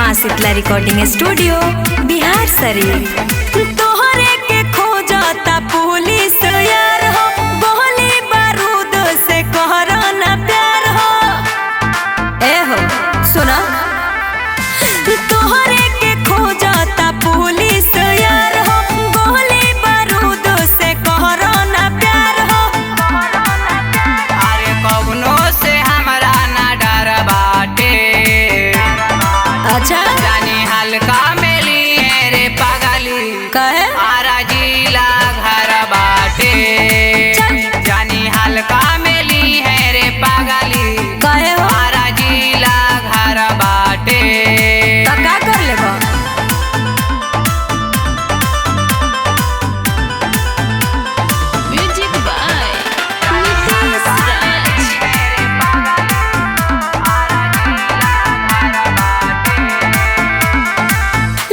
माँ Shitala recording studio Bihar Sharif. तोहरे के खोजता पुलिस यार हो, गोली बारूद से कहरा ना प्यार हो। ए हो सुना, तोहरे के खोजता पुलिस यार हो, गोली बारूद से कहरा ना प्यार हो। अरे कौनो से हमरा ना डर बाटे, अच्छा जानी हल्का मेली है रे पागली, कहे आरा जिला घर बाटे। जानी हल्का मेली है रे पागली, कहे हो आरा जिला घर बाटे। तो का कर लेबो? म्यूजिक बाय नितेश राज।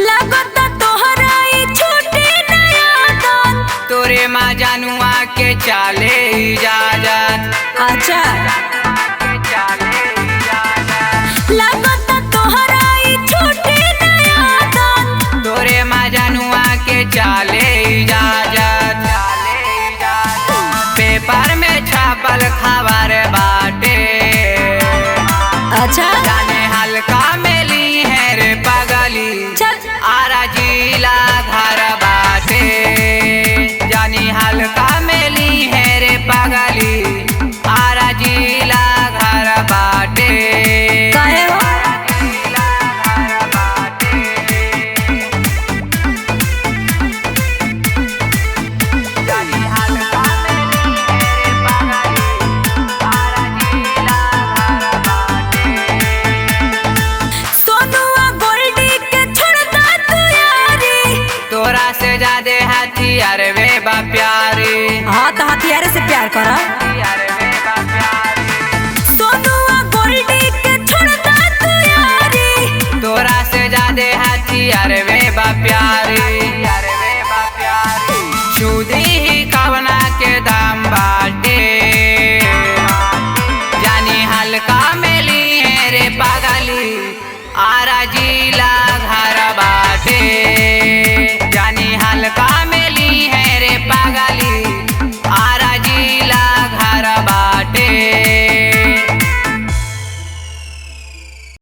लगता तोहरा ई छूटे नया दान। तोरे माँ जानुआ के चाले इजाजत, अच्छा लगता तोहरा ई छूटे नया दान। तोरे माँ जानुआ के चाले इजाजत। पेपर में छापल खबर बाटे, अच्छा